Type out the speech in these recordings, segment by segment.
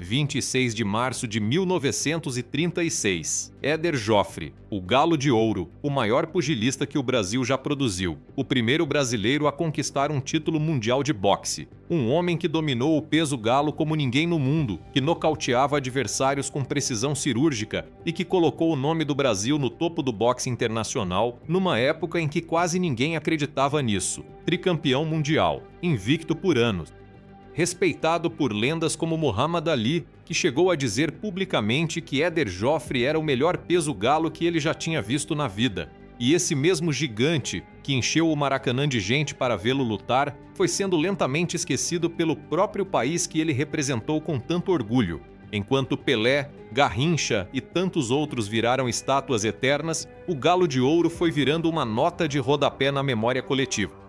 26 de março de 1936. Éder Joffre, o Galo de Ouro, o maior pugilista que o Brasil já produziu. O primeiro brasileiro a conquistar um título mundial de boxe. Um homem que dominou o peso galo como ninguém no mundo, que nocauteava adversários com precisão cirúrgica e que colocou o nome do Brasil no topo do boxe internacional numa época em que quase ninguém acreditava nisso. Tricampeão mundial, invicto por anos. Respeitado por lendas como Muhammad Ali, que chegou a dizer publicamente que Éder Joffre era o melhor peso galo que ele já tinha visto na vida. E esse mesmo gigante, que encheu o Maracanã de gente para vê-lo lutar, foi sendo lentamente esquecido pelo próprio país que ele representou com tanto orgulho. Enquanto Pelé, Garrincha e tantos outros viraram estátuas eternas, o Galo de Ouro foi virando uma nota de rodapé na memória coletiva.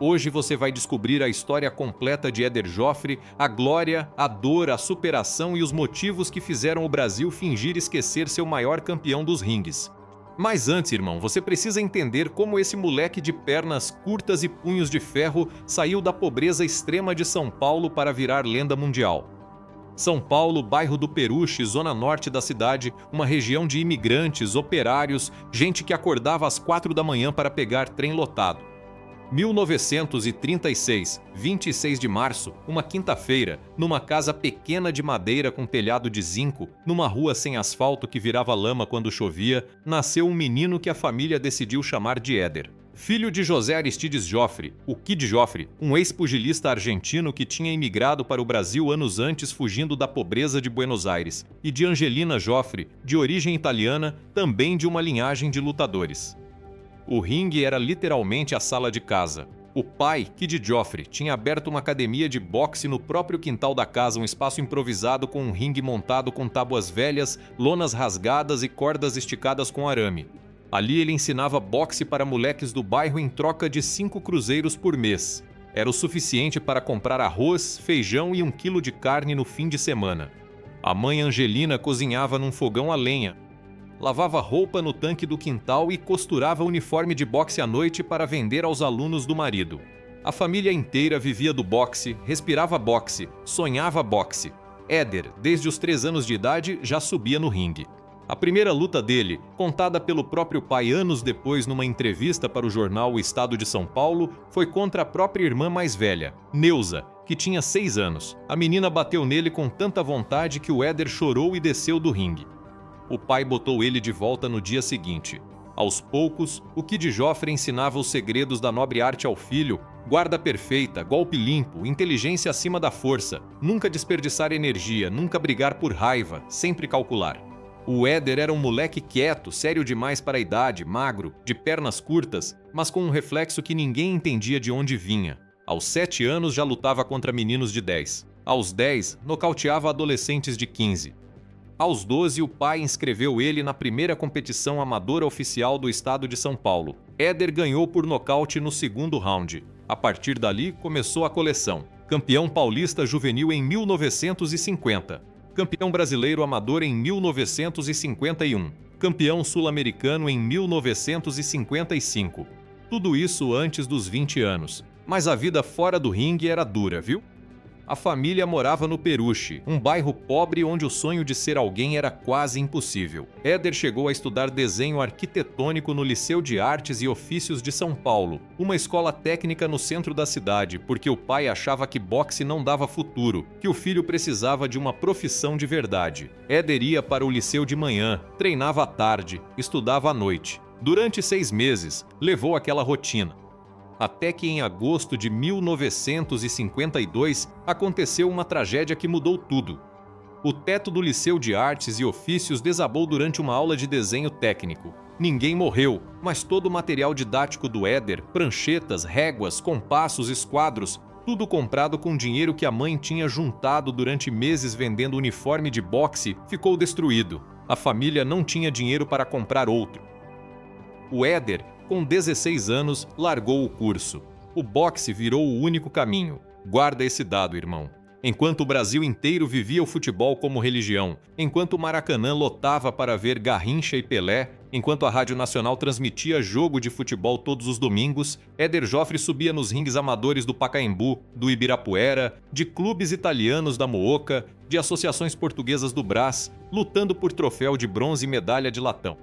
Hoje você vai descobrir a história completa de Éder Joffre, a glória, a dor, a superação e os motivos que fizeram o Brasil fingir esquecer seu maior campeão dos ringues. Mas antes, irmão, você precisa entender como esse moleque de pernas curtas e punhos de ferro saiu da pobreza extrema de São Paulo para virar lenda mundial. São Paulo, bairro do Peruche, zona norte da cidade, uma região de imigrantes, operários, gente que acordava às 4 da manhã para pegar trem lotado. 1936, 26 de março, uma quinta-feira, numa casa pequena de madeira com telhado de zinco, numa rua sem asfalto que virava lama quando chovia, nasceu um menino que a família decidiu chamar de Éder. Filho de José Aristides Joffre, o Kid Joffre, um ex-pugilista argentino que tinha imigrado para o Brasil anos antes fugindo da pobreza de Buenos Aires, e de Angelina Joffre, de origem italiana, também de uma linhagem de lutadores. O ringue era literalmente a sala de casa. O pai, Kid Joffre, tinha aberto uma academia de boxe no próprio quintal da casa, um espaço improvisado com um ringue montado com tábuas velhas, lonas rasgadas e cordas esticadas com arame. Ali ele ensinava boxe para moleques do bairro em troca de 5 cruzeiros por mês. Era o suficiente para comprar arroz, feijão e 1 quilo de carne no fim de semana. A mãe Angelina cozinhava num fogão a lenha, lavava roupa no tanque do quintal e costurava uniforme de boxe à noite para vender aos alunos do marido. A família inteira vivia do boxe, respirava boxe, sonhava boxe. Éder, desde os 3 anos de idade, já subia no ringue. A primeira luta dele, contada pelo próprio pai anos depois numa entrevista para o jornal O Estado de São Paulo, foi contra a própria irmã mais velha, Neuza, que tinha 6 anos. A menina bateu nele com tanta vontade que o Éder chorou e desceu do ringue. O pai botou ele de volta no dia seguinte. Aos poucos, o Kid Joffre ensinava os segredos da nobre arte ao filho: guarda perfeita, golpe limpo, inteligência acima da força, nunca desperdiçar energia, nunca brigar por raiva, sempre calcular. O Éder era um moleque quieto, sério demais para a idade, magro, de pernas curtas, mas com um reflexo que ninguém entendia de onde vinha. Aos 7 anos já lutava contra meninos de 10. Aos 10, nocauteava adolescentes de 15. Aos 12, o pai inscreveu ele na primeira competição amadora oficial do estado de São Paulo. Éder ganhou por nocaute no 2º round. A partir dali, começou a coleção. Campeão paulista juvenil em 1950. Campeão brasileiro amador em 1951. Campeão sul-americano em 1955. Tudo isso antes dos 20 anos. Mas a vida fora do ringue era dura, viu? A família morava no Peruche, um bairro pobre onde o sonho de ser alguém era quase impossível. Éder chegou a estudar desenho arquitetônico no Liceu de Artes e Ofícios de São Paulo, uma escola técnica no centro da cidade, porque o pai achava que boxe não dava futuro, que o filho precisava de uma profissão de verdade. Éder ia para o liceu de manhã, treinava à tarde, estudava à noite. Durante 6 meses, levou aquela rotina. Até que em agosto de 1952 aconteceu uma tragédia que mudou tudo. O teto do Liceu de Artes e Ofícios desabou durante uma aula de desenho técnico. Ninguém morreu, mas todo o material didático do Éder, pranchetas, réguas, compassos, esquadros, tudo comprado com dinheiro que a mãe tinha juntado durante meses vendendo uniforme de boxe, ficou destruído. A família não tinha dinheiro para comprar outro. O Éder, com 16 anos, largou o curso. O boxe virou o único caminho. Guarda esse dado, irmão. Enquanto o Brasil inteiro vivia o futebol como religião, enquanto o Maracanã lotava para ver Garrincha e Pelé, Enquanto a Rádio Nacional transmitia jogo de futebol todos os domingos, Éder Joffre subia nos ringues amadores do Pacaembu, do Ibirapuera, de clubes italianos da Mooca, de associações portuguesas do Brás, lutando por troféu de bronze e medalha de latão.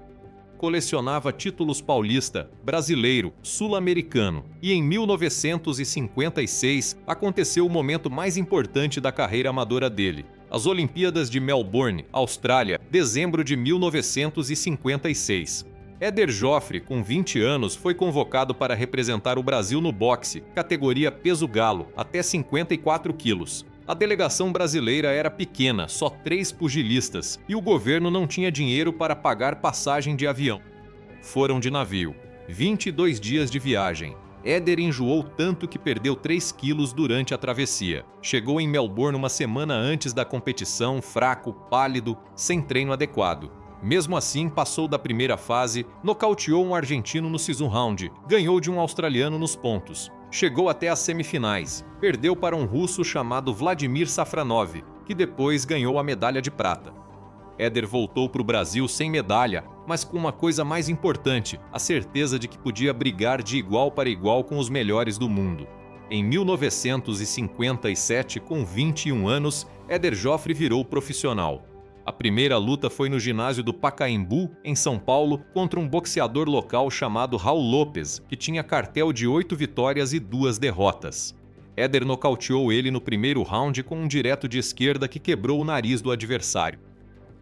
Colecionava títulos paulista, brasileiro, sul-americano, e em 1956 aconteceu o momento mais importante da carreira amadora dele. As Olimpíadas de Melbourne, Austrália, dezembro de 1956. Éder Joffre, com 20 anos, foi convocado para representar o Brasil no boxe, categoria peso galo, até 54 quilos. A delegação brasileira era pequena, só 3 pugilistas, e o governo não tinha dinheiro para pagar passagem de avião. Foram de navio. 22 dias de viagem. Éder enjoou tanto que perdeu 3 quilos durante a travessia. Chegou em Melbourne uma semana antes da competição, fraco, pálido, sem treino adequado. Mesmo assim, passou da primeira fase, nocauteou um argentino no sexto round, ganhou de um australiano nos pontos. Chegou até as semifinais, perdeu para um russo chamado Vladimir Safronov, que depois ganhou a medalha de prata. Éder voltou para o Brasil sem medalha, mas com uma coisa mais importante, a certeza de que podia brigar de igual para igual com os melhores do mundo. Em 1957, com 21 anos, Éder Joffre virou profissional. A primeira luta foi no ginásio do Pacaembu, em São Paulo, contra um boxeador local chamado Raul Lopes, que tinha cartel de 8 vitórias e 2 derrotas. Éder nocauteou ele no primeiro round com um direto de esquerda que quebrou o nariz do adversário.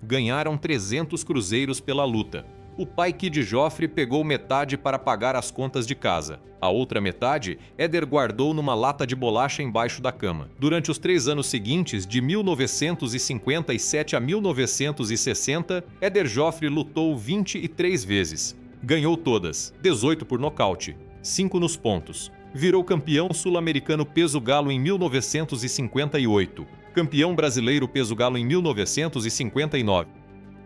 Ganharam 300 cruzeiros pela luta. O pai Kid Joffre pegou metade para pagar as contas de casa. A outra metade, Éder guardou numa lata de bolacha embaixo da cama. Durante os 3 anos seguintes, de 1957 a 1960, Éder Joffre lutou 23 vezes. Ganhou todas, 18 por nocaute, 5 nos pontos. Virou campeão sul-americano peso galo em 1958, campeão brasileiro peso galo em 1959.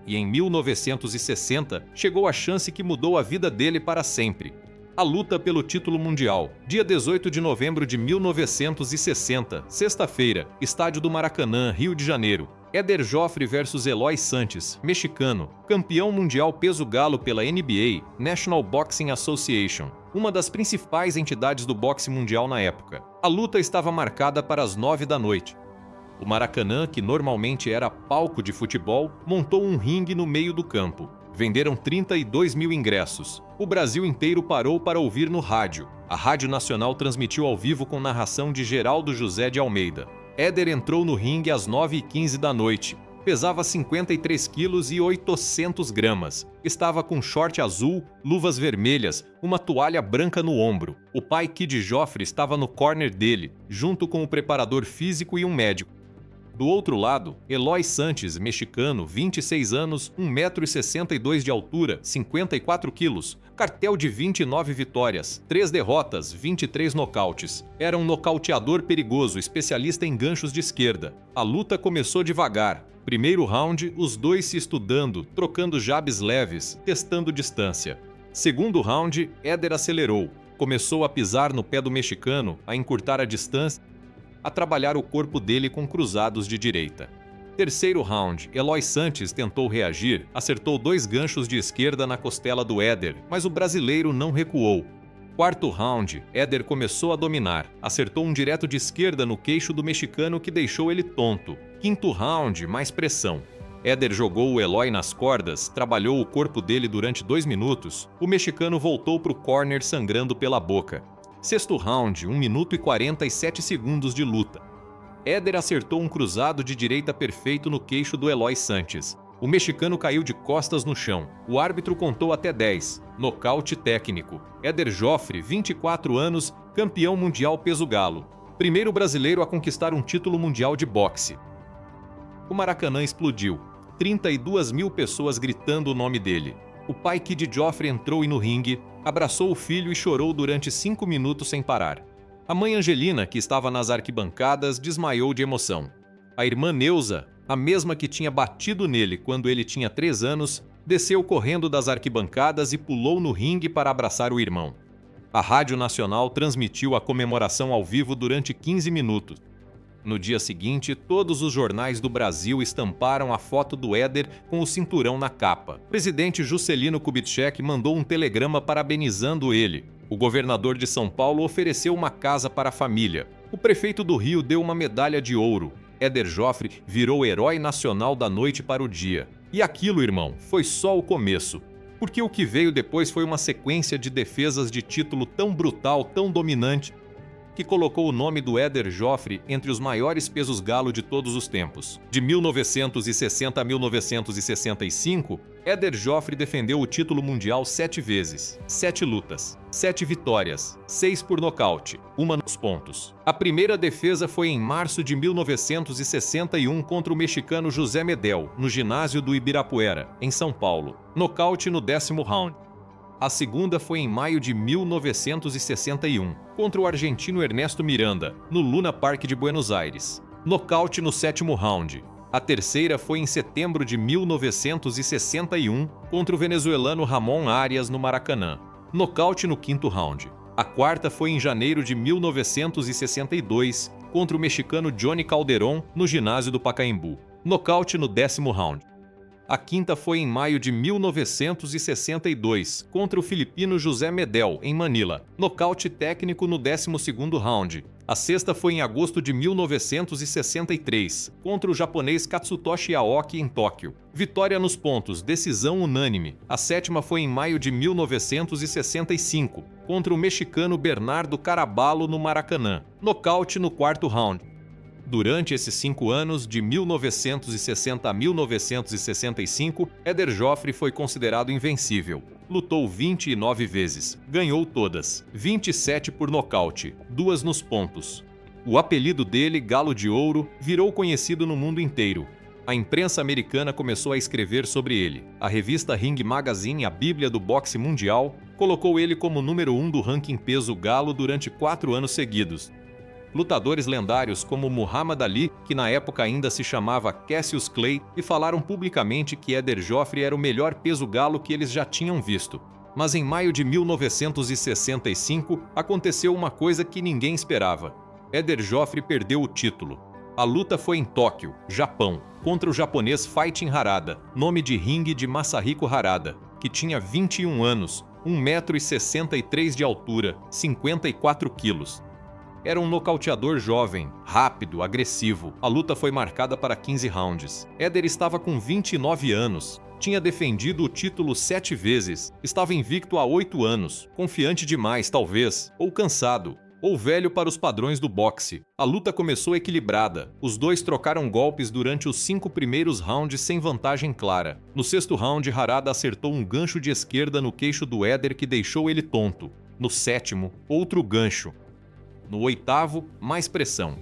E em 1960, chegou a chance que mudou a vida dele para sempre. A luta pelo título mundial, dia 18 de novembro de 1960, sexta-feira, estádio do Maracanã, Rio de Janeiro. Éder Joffre versus Eloy Sanches, mexicano, campeão mundial peso galo pela NBA, National Boxing Association, uma das principais entidades do boxe mundial na época. A luta estava marcada para as 9 da noite. O Maracanã, que normalmente era palco de futebol, montou um ringue no meio do campo. Venderam 32 mil ingressos. O Brasil inteiro parou para ouvir no rádio. A Rádio Nacional transmitiu ao vivo com narração de Geraldo José de Almeida. Éder entrou no ringue às 9h15 da noite. Pesava 53 quilos e 800 gramas. Estava com short azul, luvas vermelhas, uma toalha branca no ombro. O pai Kid Joffre estava no corner dele, junto com o preparador físico e um médico. Do outro lado, Eloy Sanches, mexicano, 26 anos, 1,62 m de altura, 54 quilos, cartel de 29 vitórias, 3 derrotas, 23 nocautes. Era um nocauteador perigoso, especialista em ganchos de esquerda. A luta começou devagar. Primeiro round, os dois se estudando, trocando jabs leves, testando distância. Segundo round, Éder acelerou. Começou a pisar no pé do mexicano, a encurtar a distância, a trabalhar o corpo dele com cruzados de direita. Terceiro round, Eloy Sanches tentou reagir, acertou 2 ganchos de esquerda na costela do Éder, mas o brasileiro não recuou. Quarto round, Éder começou a dominar, acertou um direto de esquerda no queixo do mexicano que deixou ele tonto. Quinto round, mais pressão. Éder jogou o Eloy nas cordas, trabalhou o corpo dele durante 2 minutos. O mexicano voltou para o corner sangrando pela boca. Sexto round, 1 minuto e 47 segundos de luta. Éder acertou um cruzado de direita perfeito no queixo do Eloy Sanches. O mexicano caiu de costas no chão. O árbitro contou até 10. Nocaute técnico. Éder Joffre, 24 anos, campeão mundial peso galo. Primeiro brasileiro a conquistar um título mundial de boxe. O Maracanã explodiu. 32 mil pessoas gritando o nome dele. O pai Kid Joffre entrou no ringue, abraçou o filho e chorou durante 5 minutos sem parar. A mãe Angelina, que estava nas arquibancadas, desmaiou de emoção. A irmã Neuza, a mesma que tinha batido nele quando ele tinha 3 anos, desceu correndo das arquibancadas e pulou no ringue para abraçar o irmão. A Rádio Nacional transmitiu a comemoração ao vivo durante 15 minutos. No dia seguinte, todos os jornais do Brasil estamparam a foto do Éder com o cinturão na capa. O presidente Juscelino Kubitschek mandou um telegrama parabenizando ele. O governador de São Paulo ofereceu uma casa para a família. O prefeito do Rio deu uma medalha de ouro. Éder Joffre virou herói nacional da noite para o dia. E aquilo, irmão, foi só o começo. Porque o que veio depois foi uma sequência de defesas de título tão brutal, tão dominante, que colocou o nome do Éder Joffre entre os maiores pesos galo de todos os tempos. De 1960 a 1965, Éder Joffre defendeu o título mundial 7 vezes, 7 lutas, 7 vitórias, 6 por nocaute, uma nos pontos. A primeira defesa foi em março de 1961 contra o mexicano José Medel, no ginásio do Ibirapuera, em São Paulo. Nocaute no 10º round. A segunda foi em maio de 1961, contra o argentino Ernesto Miranda, no Luna Park de Buenos Aires. Nocaute no 7º round. A terceira foi em setembro de 1961, contra o venezuelano Ramon Arias no Maracanã. Nocaute no 5º round. A quarta foi em janeiro de 1962, contra o mexicano Johnny Calderón no ginásio do Pacaembu. Nocaute no 10º round. A quinta foi em maio de 1962, contra o filipino José Medel, em Manila. Nocaute técnico no 12º round. A sexta foi em agosto de 1963, contra o japonês Katsutoshi Aoki, em Tóquio. Vitória nos pontos, decisão unânime. A sétima foi em maio de 1965, contra o mexicano Bernardo Caraballo, no Maracanã. Nocaute no 4º round. Durante esses 5 anos, de 1960 a 1965, Éder Joffre foi considerado invencível. Lutou 29 vezes, ganhou todas, 27 por nocaute, 2 nos pontos. O apelido dele, Galo de Ouro, virou conhecido no mundo inteiro. A imprensa americana começou a escrever sobre ele. A revista Ring Magazine, a bíblia do boxe mundial, colocou ele como número 1 do ranking peso galo durante 4 anos seguidos. Lutadores lendários como Muhammad Ali, que na época ainda se chamava Cassius Clay, e falaram publicamente que Éder Joffre era o melhor peso galo que eles já tinham visto. Mas em maio de 1965, aconteceu uma coisa que ninguém esperava. Éder Joffre perdeu o título. A luta foi em Tóquio, Japão, contra o japonês Fighting Harada, nome de ringue de Masahiko Harada, que tinha 21 anos, 1,63 m de altura, 54 quilos. Era um nocauteador jovem, rápido, agressivo. A luta foi marcada para 15 rounds. Éder estava com 29 anos. Tinha defendido o título 7 vezes. Estava invicto há 8 anos. Confiante demais, talvez. Ou cansado. Ou velho para os padrões do boxe. A luta começou equilibrada. Os dois trocaram golpes durante os 5 primeiros rounds sem vantagem clara. No 6º round, Harada acertou um gancho de esquerda no queixo do Éder que deixou ele tonto. No 7º, outro gancho. No 8º, mais pressão.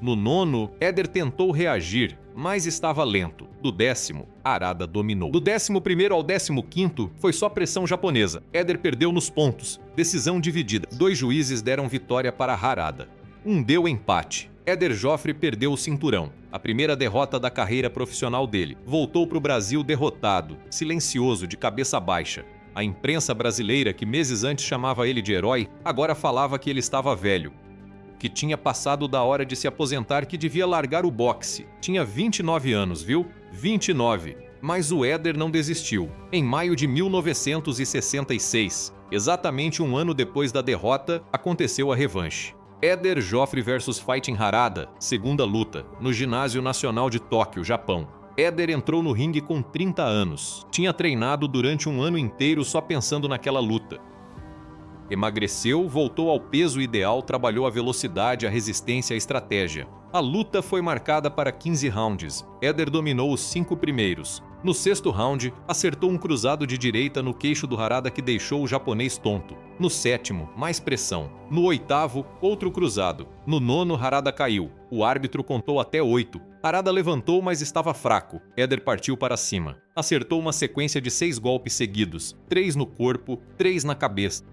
No 9º, Éder tentou reagir, mas estava lento. Do 10º, Harada dominou. Do 11º ao 15º, foi só pressão japonesa. Éder perdeu nos pontos. Decisão dividida. 2 juízes deram vitória para Harada. Um deu empate. Éder Joffre perdeu o cinturão. A primeira derrota da carreira profissional dele. Voltou para o Brasil derrotado, silencioso, de cabeça baixa. A imprensa brasileira, que meses antes chamava ele de herói, agora falava que ele estava velho. Que tinha passado da hora de se aposentar, que devia largar o boxe. Tinha 29 anos, viu? 29. Mas o Éder não desistiu. Em maio de 1966, exatamente um ano depois da derrota, aconteceu a revanche. Éder Joffre vs Fighting Harada, segunda luta, no Ginásio Nacional de Tóquio, Japão. Éder entrou no ringue com 30 anos. Tinha treinado durante um ano inteiro só pensando naquela luta. Emagreceu, voltou ao peso ideal, trabalhou a velocidade, a resistência e a estratégia. A luta foi marcada para 15 rounds. Éder dominou os 5 primeiros. No 6º round, acertou um cruzado de direita no queixo do Harada que deixou o japonês tonto. No 7º, mais pressão. No 8º, outro cruzado. No 9º, Harada caiu. O árbitro contou até 8. Harada levantou, mas estava fraco. Éder partiu para cima. Acertou uma sequência de 6 golpes seguidos. 3 no corpo, 3 na cabeça.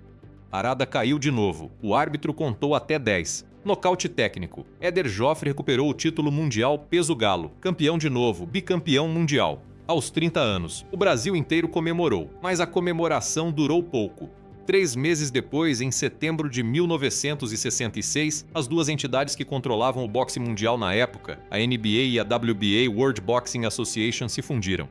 Harada caiu de novo. O árbitro contou até 10. Nocaute técnico. Éder Joffre recuperou o título mundial peso galo. Campeão de novo, bicampeão mundial. Aos 30 anos, o Brasil inteiro comemorou, mas a comemoração durou pouco. 3 meses depois, em setembro de 1966, as duas entidades que controlavam o boxe mundial na época, a NBA e a WBA World Boxing Association, se fundiram.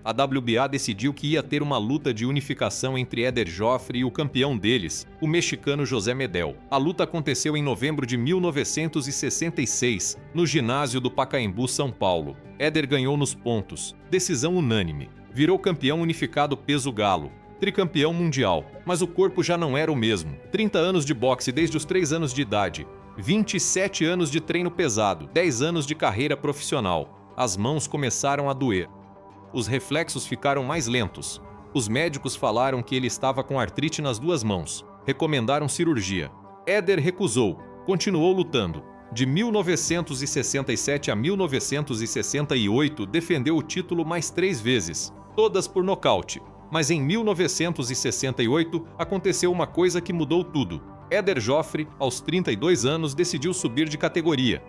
A WBA decidiu que ia ter uma luta de unificação entre Éder Joffre e o campeão deles, o mexicano José Medel. A luta aconteceu em novembro de 1966, no ginásio do Pacaembu, São Paulo. Éder ganhou nos pontos, decisão unânime. Virou campeão unificado peso galo, tricampeão mundial, mas o corpo já não era o mesmo. 30 anos de boxe desde os 3 anos de idade, 27 anos de treino pesado, 10 anos de carreira profissional. As mãos começaram a doer. Os reflexos ficaram mais lentos. Os médicos falaram que ele estava com artrite nas 2 mãos. Recomendaram cirurgia. Éder recusou. Continuou lutando. De 1967 a 1968, defendeu o título mais 3 vezes, todas por nocaute. Mas em 1968, aconteceu uma coisa que mudou tudo. Éder Joffre, aos 32 anos, decidiu subir de categoria.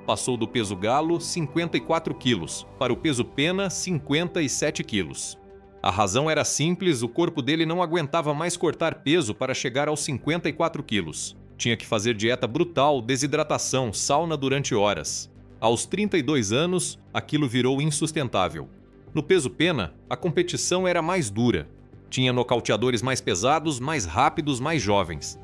Passou do peso galo, 54 quilos, para o peso pena, 57 quilos. A razão era simples, o corpo dele não aguentava mais cortar peso para chegar aos 54 quilos. Tinha que fazer dieta brutal, desidratação, sauna durante horas. Aos 32 anos, aquilo virou insustentável. No peso pena, a competição era mais dura. Tinha nocauteadores mais pesados, mais rápidos, mais jovens.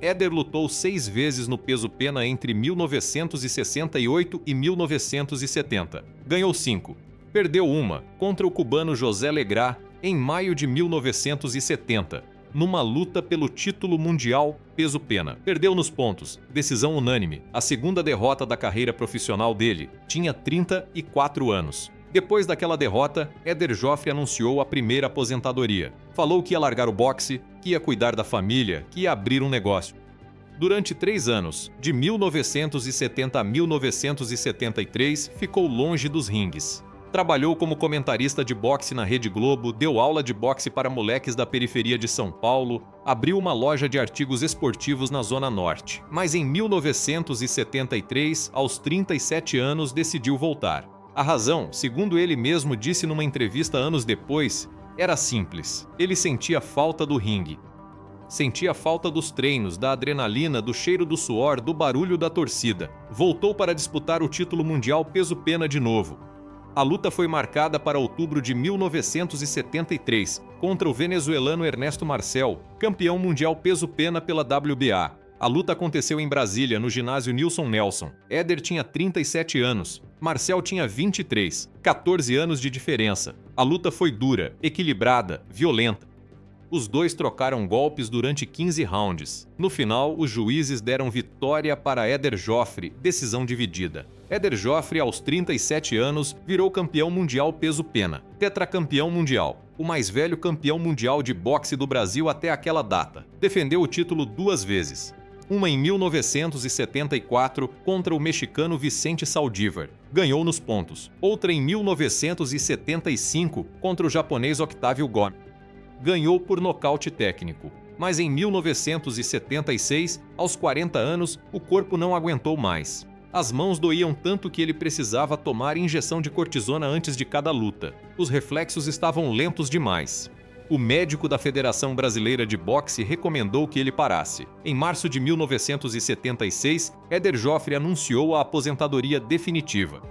Éder lutou 6 vezes no peso pena entre 1968 e 1970. Ganhou 5. Perdeu uma, contra o cubano José Legrá, em maio de 1970, numa luta pelo título mundial peso pena. Perdeu nos pontos, decisão unânime, a segunda derrota da carreira profissional dele. Tinha 34 anos. Depois daquela derrota, Éder Joffre anunciou a primeira aposentadoria. Falou que ia largar o boxe, que ia cuidar da família, que ia abrir um negócio. Durante 3 anos, de 1970 a 1973, ficou longe dos ringues. Trabalhou como comentarista de boxe na Rede Globo, deu aula de boxe para moleques da periferia de São Paulo, abriu uma loja de artigos esportivos na Zona Norte. Mas em 1973, aos 37 anos, decidiu voltar. A razão, segundo ele mesmo disse numa entrevista anos depois, era simples. Ele sentia falta do ringue. Sentia falta dos treinos, da adrenalina, do cheiro do suor, do barulho da torcida. Voltou para disputar o título mundial peso pena de novo. A luta foi marcada para outubro de 1973, contra o venezuelano Ernesto Marcel, campeão mundial peso pena pela WBA. A luta aconteceu em Brasília, no ginásio Nilson Nelson. Éder tinha 37 anos, Marcel tinha 23, 14 anos de diferença. A luta foi dura, equilibrada, violenta. Os dois trocaram golpes durante 15 rounds. No final, os juízes deram vitória para Éder Joffre, decisão dividida. Éder Joffre, aos 37 anos, virou campeão mundial peso pena, tetracampeão mundial, o mais velho campeão mundial de boxe do Brasil até aquela data. Defendeu o título 2 vezes. Uma em 1974 contra o mexicano Vicente Saldívar. Ganhou nos pontos. Outra em 1975 contra o japonês Octávio Gomes. Ganhou por nocaute técnico. Mas em 1976, aos 40 anos, o corpo não aguentou mais. As mãos doíam tanto que ele precisava tomar injeção de cortisona antes de cada luta. Os reflexos estavam lentos demais. O médico da Federação Brasileira de Boxe recomendou que ele parasse. Em março de 1976, Éder Joffre anunciou a aposentadoria definitiva.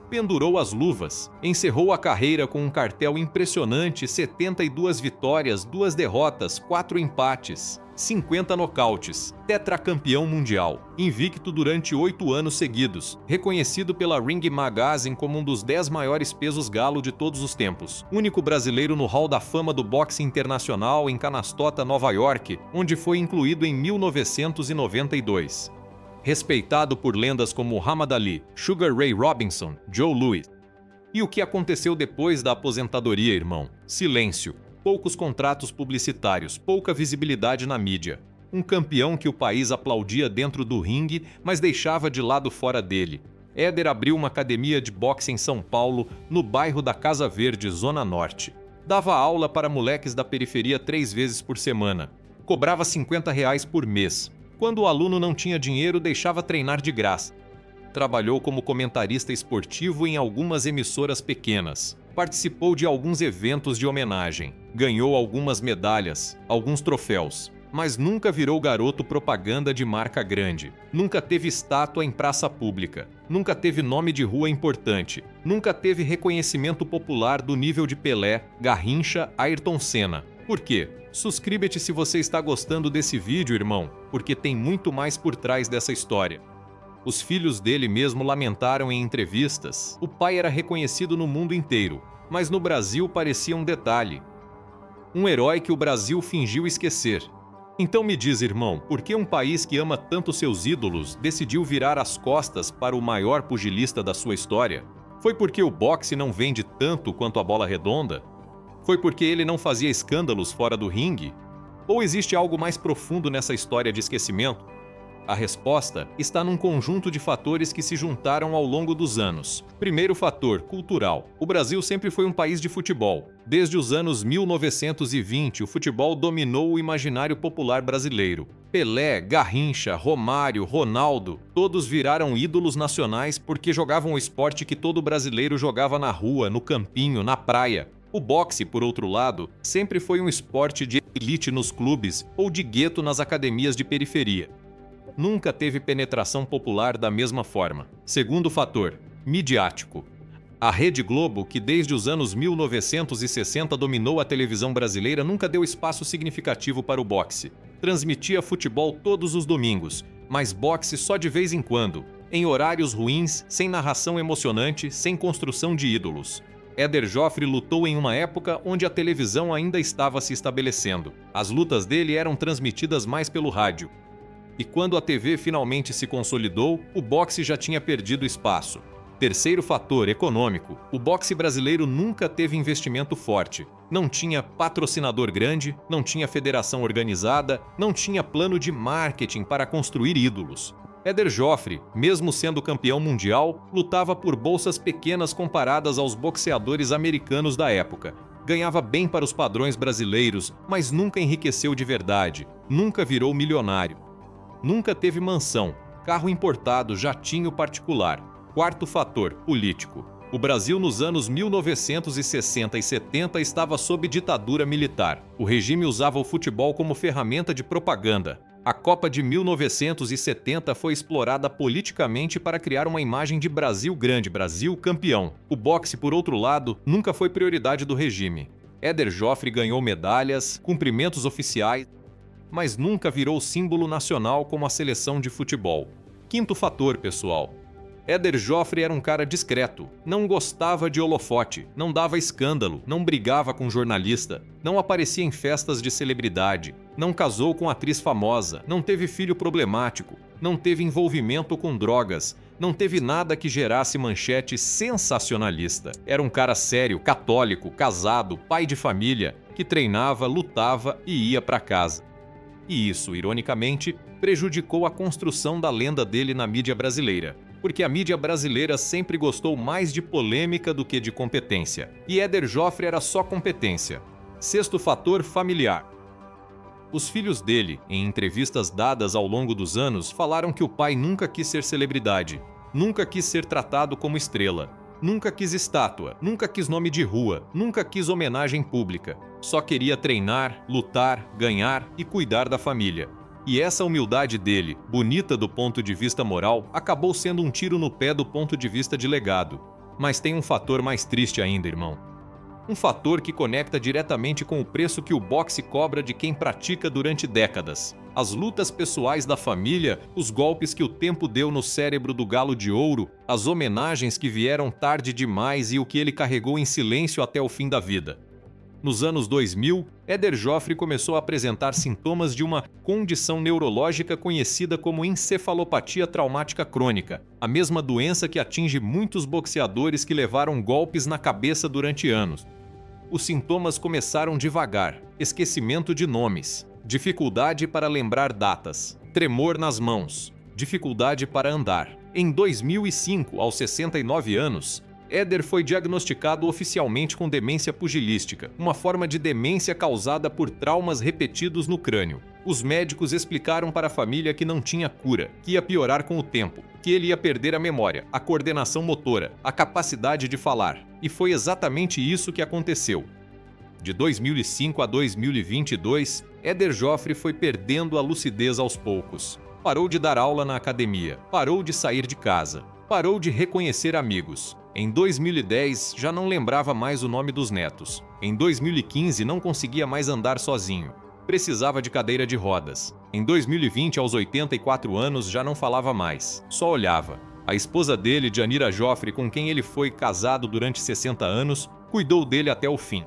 Pendurou as luvas, encerrou a carreira com um cartel impressionante: 72 vitórias, 2 derrotas, 4 empates, 50 nocautes, tetracampeão mundial, invicto durante 8 anos seguidos, reconhecido pela Ring Magazine como um dos 10 maiores pesos galo de todos os tempos, único brasileiro no Hall da Fama do Boxe Internacional em Canastota, Nova York, onde foi incluído em 1992. Respeitado por lendas como Muhammad Ali, Sugar Ray Robinson, Joe Louis. E o que aconteceu depois da aposentadoria, irmão? Silêncio. Poucos contratos publicitários, pouca visibilidade na mídia. Um campeão que o país aplaudia dentro do ringue, mas deixava de lado fora dele. Éder abriu uma academia de boxe em São Paulo, no bairro da Casa Verde, Zona Norte. Dava aula para moleques da periferia 3 vezes por semana. Cobrava R$50 por mês. Quando o aluno não tinha dinheiro, deixava treinar de graça. Trabalhou como comentarista esportivo em algumas emissoras pequenas. Participou de alguns eventos de homenagem, ganhou algumas medalhas, alguns troféus, mas nunca virou garoto propaganda de marca grande, nunca teve estátua em praça pública, nunca teve nome de rua importante, nunca teve reconhecimento popular do nível de Pelé, Garrincha, Ayrton Senna. Por quê? Suscríbete se você está gostando desse vídeo, irmão, porque tem muito mais por trás dessa história. Os filhos dele mesmo lamentaram em entrevistas. O pai era reconhecido no mundo inteiro, mas no Brasil parecia um detalhe. Um herói que o Brasil fingiu esquecer. Então me diz, irmão, por que um país que ama tanto seus ídolos decidiu virar as costas para o maior pugilista da sua história? Foi porque o boxe não vende tanto quanto a bola redonda? Foi porque ele não fazia escândalos fora do ringue? Ou existe algo mais profundo nessa história de esquecimento? A resposta está num conjunto de fatores que se juntaram ao longo dos anos. Primeiro fator, cultural. O Brasil sempre foi um país de futebol. Desde os anos 1920, o futebol dominou o imaginário popular brasileiro. Pelé, Garrincha, Romário, Ronaldo, todos viraram ídolos nacionais porque jogavam o esporte que todo brasileiro jogava na rua, no campinho, na praia. O boxe, por outro lado, sempre foi um esporte de elite nos clubes ou de gueto nas academias de periferia. Nunca teve penetração popular da mesma forma. Segundo fator, midiático. A Rede Globo, que desde os anos 1960 dominou a televisão brasileira, nunca deu espaço significativo para o boxe. Transmitia futebol todos os domingos, mas boxe só de vez em quando, em horários ruins, sem narração emocionante, sem construção de ídolos. Éder Joffre lutou em uma época onde a televisão ainda estava se estabelecendo. As lutas dele eram transmitidas mais pelo rádio. E quando a TV finalmente se consolidou, o boxe já tinha perdido espaço. Terceiro fator, econômico. O boxe brasileiro nunca teve investimento forte. Não tinha patrocinador grande, não tinha federação organizada, não tinha plano de marketing para construir ídolos. Éder Joffre, mesmo sendo campeão mundial, lutava por bolsas pequenas comparadas aos boxeadores americanos da época. Ganhava bem para os padrões brasileiros, mas nunca enriqueceu de verdade, nunca virou milionário. Nunca teve mansão, carro importado, jatinho particular. Quarto fator, político. O Brasil nos anos 1960 e 70 estava sob ditadura militar. O regime usava o futebol como ferramenta de propaganda. A Copa de 1970 foi explorada politicamente para criar uma imagem de Brasil grande, Brasil campeão. O boxe, por outro lado, nunca foi prioridade do regime. Éder Joffre ganhou medalhas, cumprimentos oficiais, mas nunca virou símbolo nacional como a seleção de futebol. Quinto fator, pessoal. Éder Joffre era um cara discreto, não gostava de holofote, não dava escândalo, não brigava com jornalista, não aparecia em festas de celebridade, não casou com atriz famosa, não teve filho problemático, não teve envolvimento com drogas, não teve nada que gerasse manchete sensacionalista. Era um cara sério, católico, casado, pai de família, que treinava, lutava e ia para casa. E isso, ironicamente, prejudicou a construção da lenda dele na mídia brasileira, porque a mídia brasileira sempre gostou mais de polêmica do que de competência. E Éder Joffre era só competência. Sexto fator, familiar. Os filhos dele, em entrevistas dadas ao longo dos anos, falaram que o pai nunca quis ser celebridade, nunca quis ser tratado como estrela, nunca quis estátua, nunca quis nome de rua, nunca quis homenagem pública. Só queria treinar, lutar, ganhar e cuidar da família. E essa humildade dele, bonita do ponto de vista moral, acabou sendo um tiro no pé do ponto de vista de legado. Mas tem um fator mais triste ainda, irmão. Um fator que conecta diretamente com o preço que o boxe cobra de quem pratica durante décadas. As lutas pessoais da família, os golpes que o tempo deu no cérebro do Galo de Ouro, as homenagens que vieram tarde demais e o que ele carregou em silêncio até o fim da vida. Nos anos 2000, Éder Joffre começou a apresentar sintomas de uma condição neurológica conhecida como encefalopatia traumática crônica, a mesma doença que atinge muitos boxeadores que levaram golpes na cabeça durante anos. Os sintomas começaram devagar: esquecimento de nomes, dificuldade para lembrar datas, tremor nas mãos, dificuldade para andar. Em 2005, aos 69 anos, Éder foi diagnosticado oficialmente com demência pugilística, uma forma de demência causada por traumas repetidos no crânio. Os médicos explicaram para a família que não tinha cura, que ia piorar com o tempo, que ele ia perder a memória, a coordenação motora, a capacidade de falar. E foi exatamente isso que aconteceu. De 2005 a 2022, Éder Joffre foi perdendo a lucidez aos poucos. Parou de dar aula na academia, parou de sair de casa, parou de reconhecer amigos. Em 2010, já não lembrava mais o nome dos netos. Em 2015, não conseguia mais andar sozinho. Precisava de cadeira de rodas. Em 2020, aos 84 anos, já não falava mais, só olhava. A esposa dele, Janira Joffre, com quem ele foi casado durante 60 anos, cuidou dele até o fim.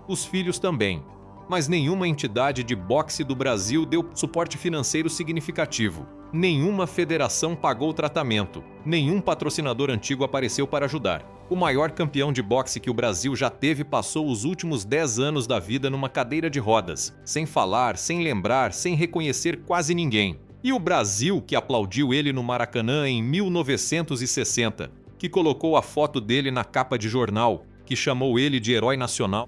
Os filhos também. Mas nenhuma entidade de boxe do Brasil deu suporte financeiro significativo. Nenhuma federação pagou o tratamento. Nenhum patrocinador antigo apareceu para ajudar. O maior campeão de boxe que o Brasil já teve passou os últimos 10 anos da vida numa cadeira de rodas, sem falar, sem lembrar, sem reconhecer quase ninguém. E o Brasil, que aplaudiu ele no Maracanã em 1960, que colocou a foto dele na capa de jornal, que chamou ele de herói nacional,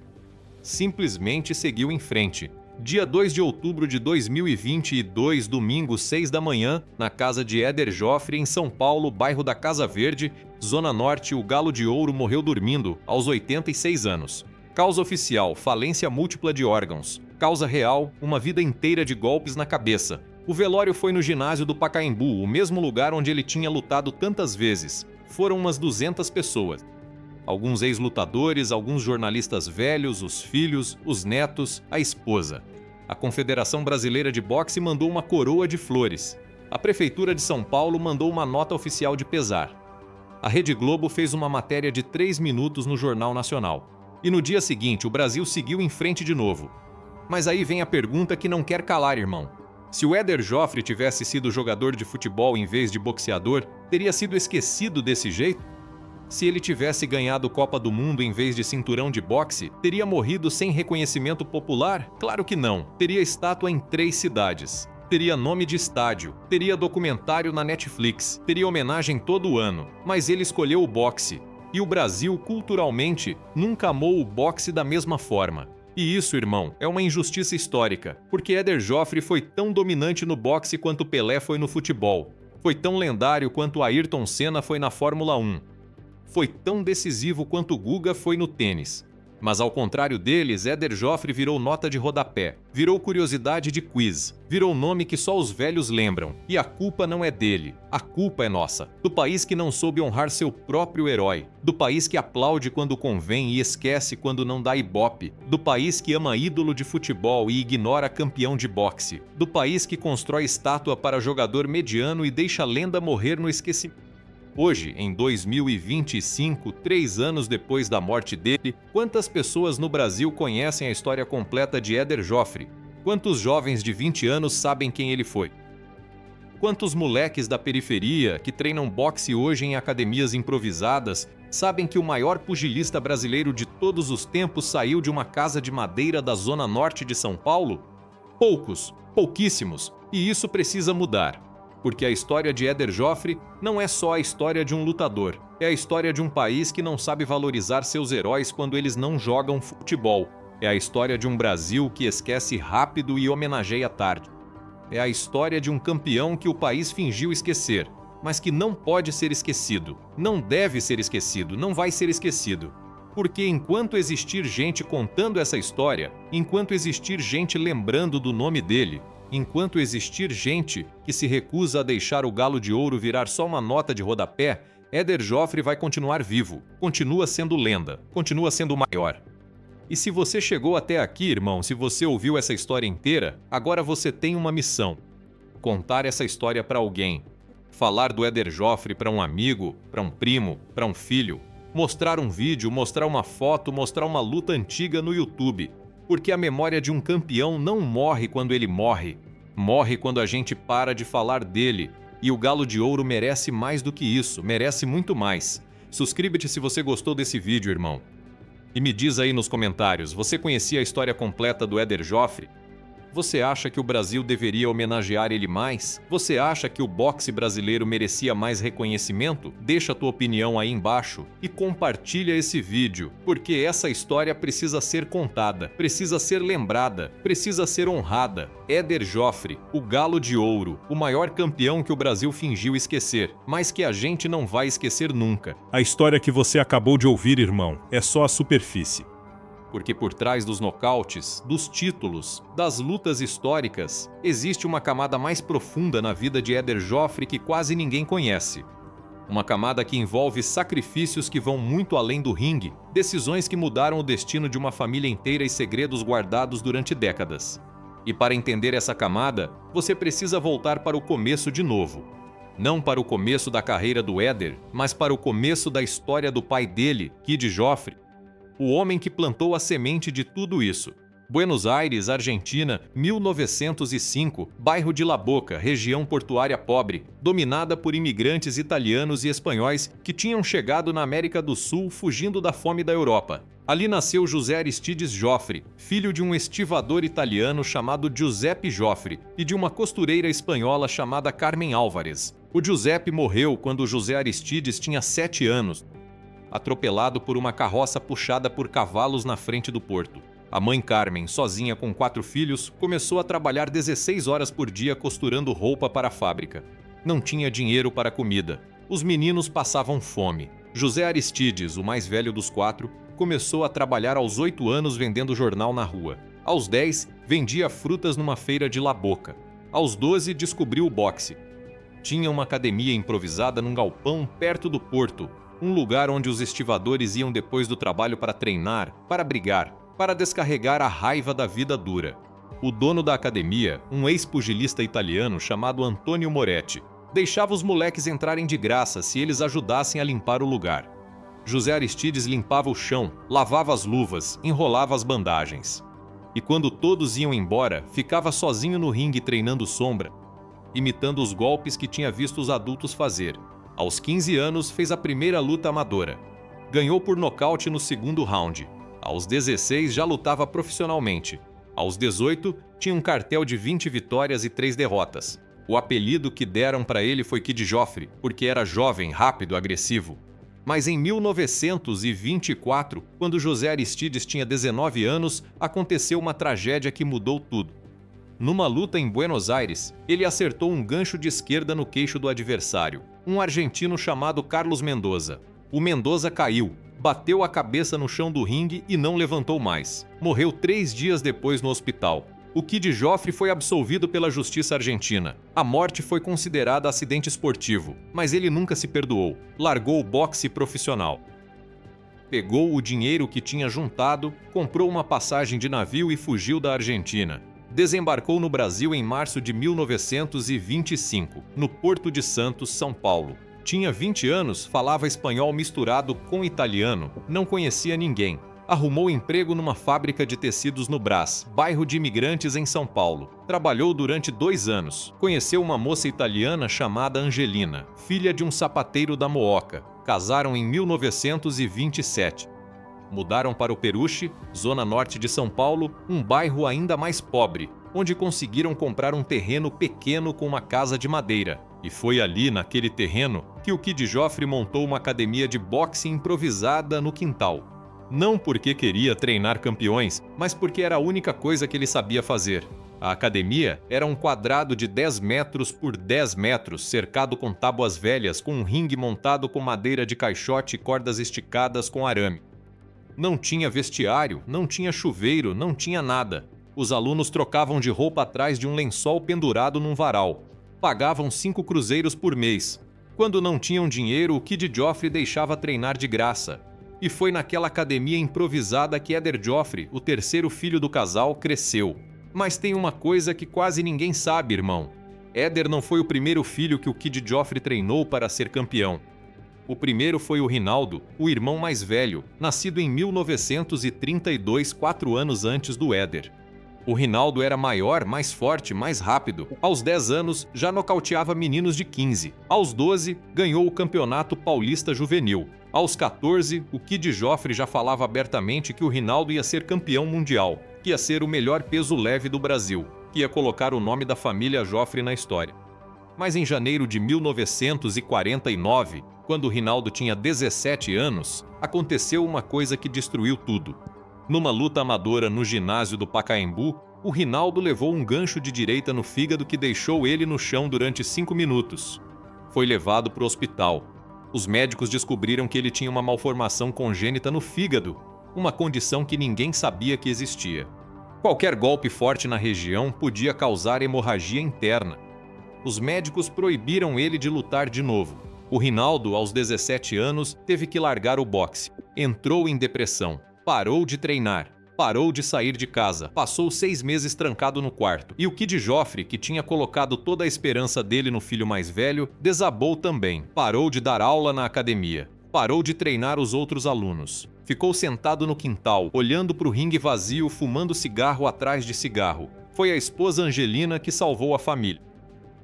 simplesmente seguiu em frente. Dia 2 de outubro de 2022, domingo, 6 da manhã, na casa de Éder Joffre, em São Paulo, bairro da Casa Verde, Zona Norte, o Galo de Ouro morreu dormindo, aos 86 anos. Causa oficial, falência múltipla de órgãos. Causa real, uma vida inteira de golpes na cabeça. O velório foi no ginásio do Pacaembu, o mesmo lugar onde ele tinha lutado tantas vezes. Foram umas 200 pessoas. Alguns ex-lutadores, alguns jornalistas velhos, os filhos, os netos, a esposa. A Confederação Brasileira de Boxe mandou uma coroa de flores. A Prefeitura de São Paulo mandou uma nota oficial de pesar. A Rede Globo fez uma matéria de 3 minutos no Jornal Nacional. E no dia seguinte, o Brasil seguiu em frente de novo. Mas aí vem a pergunta que não quer calar, irmão. Se o Éder Joffre tivesse sido jogador de futebol em vez de boxeador, teria sido esquecido desse jeito? Se ele tivesse ganhado Copa do Mundo em vez de cinturão de boxe, teria morrido sem reconhecimento popular? Claro que não. Teria estátua em 3 cidades. Teria nome de estádio. Teria documentário na Netflix. Teria homenagem todo ano. Mas ele escolheu o boxe. E o Brasil, culturalmente, nunca amou o boxe da mesma forma. E isso, irmão, é uma injustiça histórica, porque Éder Joffre foi tão dominante no boxe quanto Pelé foi no futebol. Foi tão lendário quanto Ayrton Senna foi na Fórmula 1. Foi tão decisivo quanto Guga foi no tênis. Mas ao contrário deles, Éder Joffre virou nota de rodapé, virou curiosidade de quiz, virou nome que só os velhos lembram. E a culpa não é dele, a culpa é nossa. Do país que não soube honrar seu próprio herói, do país que aplaude quando convém e esquece quando não dá ibope, do país que ama ídolo de futebol e ignora campeão de boxe, do país que constrói estátua para jogador mediano e deixa a lenda morrer no esquecimento. Hoje, em 2025, 3 anos depois da morte dele, quantas pessoas no Brasil conhecem a história completa de Éder Joffre? Quantos jovens de 20 anos sabem quem ele foi? Quantos moleques da periferia, que treinam boxe hoje em academias improvisadas, sabem que o maior pugilista brasileiro de todos os tempos saiu de uma casa de madeira da Zona Norte de São Paulo? Poucos, pouquíssimos, e isso precisa mudar. Porque a história de Éder Joffre não é só a história de um lutador, é a história de um país que não sabe valorizar seus heróis quando eles não jogam futebol. É a história de um Brasil que esquece rápido e homenageia tarde. É a história de um campeão que o país fingiu esquecer, mas que não pode ser esquecido, não deve ser esquecido, não vai ser esquecido. Porque enquanto existir gente contando essa história, enquanto existir gente lembrando do nome dele, enquanto existir gente que se recusa a deixar o Galo de Ouro virar só uma nota de rodapé, Éder Joffre vai continuar vivo, continua sendo lenda, continua sendo o maior. E se você chegou até aqui, irmão, se você ouviu essa história inteira, agora você tem uma missão: contar essa história para alguém. Falar do Éder Joffre para um amigo, para um primo, para um filho. Mostrar um vídeo, mostrar uma foto, mostrar uma luta antiga no YouTube. Porque a memória de um campeão não morre quando ele morre. Morre quando a gente para de falar dele. E o Galo de Ouro merece mais do que isso, merece muito mais. Suscríbete se você gostou desse vídeo, irmão. E me diz aí nos comentários, você conhecia a história completa do Éder Joffre? Você acha que o Brasil deveria homenagear ele mais? Você acha que o boxe brasileiro merecia mais reconhecimento? Deixa a tua opinião aí embaixo e compartilha esse vídeo, porque essa história precisa ser contada, precisa ser lembrada, precisa ser honrada. Éder Joffre, o Galo de Ouro, o maior campeão que o Brasil fingiu esquecer, mas que a gente não vai esquecer nunca. A história que você acabou de ouvir, irmão, é só a superfície. Porque por trás dos nocautes, dos títulos, das lutas históricas, existe uma camada mais profunda na vida de Éder Joffre que quase ninguém conhece. Uma camada que envolve sacrifícios que vão muito além do ringue, decisões que mudaram o destino de uma família inteira e segredos guardados durante décadas. E para entender essa camada, você precisa voltar para o começo de novo. Não para o começo da carreira do Éder, mas para o começo da história do pai dele, Kid Joffre, o homem que plantou a semente de tudo isso. Buenos Aires, Argentina, 1905, bairro de La Boca, região portuária pobre, dominada por imigrantes italianos e espanhóis que tinham chegado na América do Sul fugindo da fome da Europa. Ali nasceu José Aristides Joffre, filho de um estivador italiano chamado Giuseppe Joffre e de uma costureira espanhola chamada Carmen Álvares. O Giuseppe morreu quando José Aristides tinha 7 anos, atropelado por uma carroça puxada por cavalos na frente do porto. A mãe Carmen, sozinha com 4 filhos, começou a trabalhar 16 horas por dia costurando roupa para a fábrica. Não tinha dinheiro para comida. Os meninos passavam fome. José Aristides, o mais velho dos 4, começou a trabalhar aos 8 anos vendendo jornal na rua. Aos 10, vendia frutas numa feira de La Boca. Aos 12, descobriu o boxe. Tinha uma academia improvisada num galpão perto do porto, um lugar onde os estivadores iam depois do trabalho para treinar, para brigar, para descarregar a raiva da vida dura. O dono da academia, um ex-pugilista italiano chamado Antonio Moretti, deixava os moleques entrarem de graça se eles ajudassem a limpar o lugar. José Aristides limpava o chão, lavava as luvas, enrolava as bandagens. E quando todos iam embora, ficava sozinho no ringue treinando sombra, imitando os golpes que tinha visto os adultos fazer. Aos 15 anos, fez a primeira luta amadora. Ganhou por nocaute no segundo round. Aos 16, já lutava profissionalmente. Aos 18, tinha um cartel de 20 vitórias e 3 derrotas. O apelido que deram para ele foi Kid Joffre, porque era jovem, rápido, agressivo. Mas em 1924, quando José Aristides tinha 19 anos, aconteceu uma tragédia que mudou tudo. Numa luta em Buenos Aires, ele acertou um gancho de esquerda no queixo do adversário, um argentino chamado Carlos Mendoza. O Mendoza caiu, bateu a cabeça no chão do ringue e não levantou mais. Morreu 3 dias depois no hospital. O Kid Joffre foi absolvido pela justiça argentina. A morte foi considerada acidente esportivo, mas ele nunca se perdoou. Largou o boxe profissional. Pegou o dinheiro que tinha juntado, comprou uma passagem de navio e fugiu da Argentina. Desembarcou no Brasil em março de 1925, no Porto de Santos, São Paulo. Tinha 20 anos, falava espanhol misturado com italiano, não conhecia ninguém. Arrumou emprego numa fábrica de tecidos no Brás, bairro de imigrantes em São Paulo. Trabalhou durante 2 anos. Conheceu uma moça italiana chamada Angelina, filha de um sapateiro da Mooca. Casaram em 1927. Mudaram para o Peruche, zona norte de São Paulo, um bairro ainda mais pobre, onde conseguiram comprar um terreno pequeno com uma casa de madeira. E foi ali, naquele terreno, que o Kid Joffre montou uma academia de boxe improvisada no quintal. Não porque queria treinar campeões, mas porque era a única coisa que ele sabia fazer. A academia era um quadrado de 10 metros por 10 metros, cercado com tábuas velhas, com um ringue montado com madeira de caixote e cordas esticadas com arame. Não tinha vestiário, não tinha chuveiro, não tinha nada. Os alunos trocavam de roupa atrás de um lençol pendurado num varal. Pagavam 5 cruzeiros por mês. Quando não tinham dinheiro, o Kid Joffre deixava treinar de graça. E foi naquela academia improvisada que Éder Joffre, o terceiro filho do casal, cresceu. Mas tem uma coisa que quase ninguém sabe, irmão. Éder não foi o primeiro filho que o Kid Joffre treinou para ser campeão. O primeiro foi o Rinaldo, o irmão mais velho, nascido em 1932, 4 anos antes do Éder. O Rinaldo era maior, mais forte, mais rápido. Aos 10 anos, já nocauteava meninos de 15. Aos 12, ganhou o Campeonato Paulista Juvenil. Aos 14, o Kid Joffre já falava abertamente que o Rinaldo ia ser campeão mundial, que ia ser o melhor peso leve do Brasil, que que ia colocar o nome da família Joffre na história. Mas em janeiro de 1949, quando o Rinaldo tinha 17 anos, aconteceu uma coisa que destruiu tudo. Numa luta amadora no ginásio do Pacaembu, o Rinaldo levou um gancho de direita no fígado que deixou ele no chão durante 5 minutos. Foi levado para o hospital. Os médicos descobriram que ele tinha uma malformação congênita no fígado, uma condição que ninguém sabia que existia. Qualquer golpe forte na região podia causar hemorragia interna. Os médicos proibiram ele de lutar de novo. O Rinaldo, aos 17 anos, teve que largar o boxe. Entrou em depressão. Parou de treinar. Parou de sair de casa. Passou 6 meses trancado no quarto. E o Kid Joffre, que tinha colocado toda a esperança dele no filho mais velho, desabou também. Parou de dar aula na academia. Parou de treinar os outros alunos. Ficou sentado no quintal, olhando para o ringue vazio, fumando cigarro atrás de cigarro. Foi a esposa Angelina que salvou a família.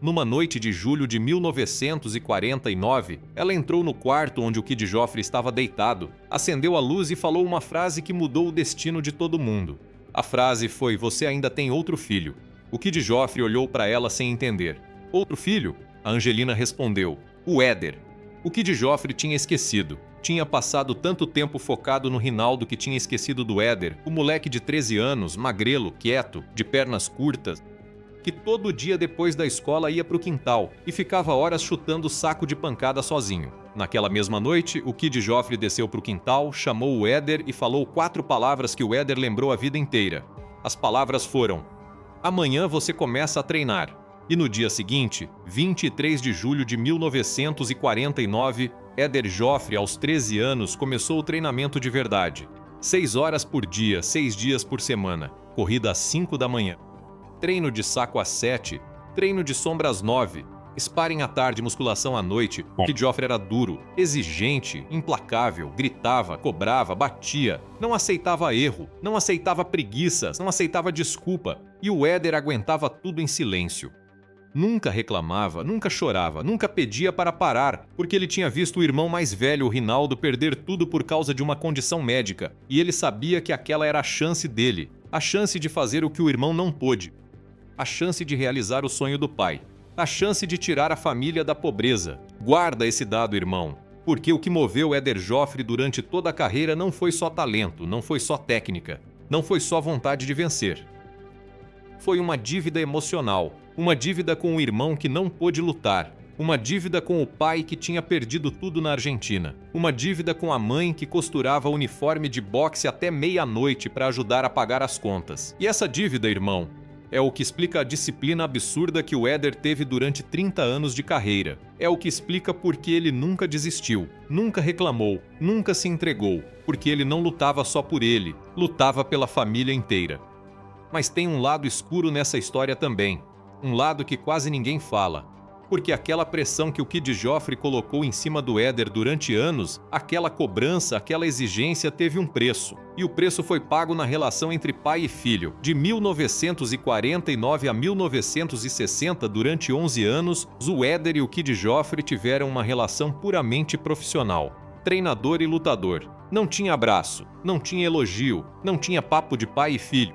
Numa noite de julho de 1949, ela entrou no quarto onde o Kid Joffre estava deitado, acendeu a luz e falou uma frase que mudou o destino de todo mundo. A frase foi: "Você ainda tem outro filho." O Kid Joffre olhou para ela sem entender. "Outro filho?" A Angelina respondeu: "O Éder." O Kid Joffre tinha esquecido. Tinha passado tanto tempo focado no Rinaldo que tinha esquecido do Éder, o moleque de 13 anos, magrelo, quieto, de pernas curtas, que todo dia depois da escola ia para o quintal e ficava horas chutando saco de pancada sozinho. Naquela mesma noite, o Kid Joffre desceu para o quintal, chamou o Éder e falou 4 palavras que o Éder lembrou a vida inteira. As palavras foram: "Amanhã você começa a treinar." E no dia seguinte, 23 de julho de 1949, Éder Joffre, aos 13 anos, começou o treinamento de verdade. 6 horas por dia, 6 dias por semana. Corrida às 5 da manhã. Treino de saco às 7, treino de sombra às 9, sparring à tarde, musculação à noite. O Kid Joffre era duro, exigente, implacável, gritava, cobrava, batia, não aceitava erro, não aceitava preguiças, não aceitava desculpa, e o Éder aguentava tudo em silêncio. Nunca reclamava, nunca chorava, nunca pedia para parar, porque ele tinha visto o irmão mais velho, o Rinaldo, perder tudo por causa de uma condição médica, e ele sabia que aquela era a chance dele, a chance de fazer o que o irmão não pôde. A chance de realizar o sonho do pai. A chance de tirar a família da pobreza. Guarda esse dado, irmão. Porque o que moveu Éder Joffre durante toda a carreira não foi só talento, não foi só técnica, não foi só vontade de vencer. Foi uma dívida emocional, uma dívida com o irmão que não pôde lutar, uma dívida com o pai que tinha perdido tudo na Argentina, uma dívida com a mãe que costurava uniforme de boxe até meia-noite para ajudar a pagar as contas. E essa dívida, irmão, é o que explica a disciplina absurda que o Éder teve durante 30 anos de carreira. É o que explica por que ele nunca desistiu, nunca reclamou, nunca se entregou, porque ele não lutava só por ele, lutava pela família inteira. Mas tem um lado escuro nessa história também, um lado que quase ninguém fala. Porque aquela pressão que o Kid Joffre colocou em cima do Éder durante anos, aquela cobrança, aquela exigência teve um preço. E o preço foi pago na relação entre pai e filho. De 1949 a 1960, durante 11 anos, o Éder e o Kid Joffre tiveram uma relação puramente profissional. Treinador e lutador. Não tinha abraço, não tinha elogio, não tinha papo de pai e filho.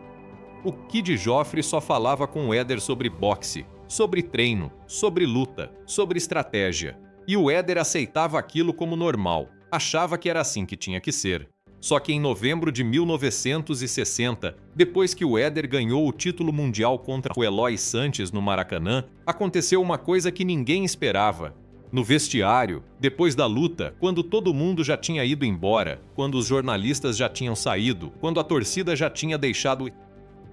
O Kid Joffre só falava com o Éder sobre boxe, sobre treino, sobre luta, sobre estratégia. E o Éder aceitava aquilo como normal, achava que era assim que tinha que ser. Só que em novembro de 1960, depois que o Éder ganhou o título mundial contra o Eloy Sanches no Maracanã, aconteceu uma coisa que ninguém esperava. No vestiário, depois da luta, quando todo mundo já tinha ido embora, quando os jornalistas já tinham saído, quando a torcida já tinha deixado,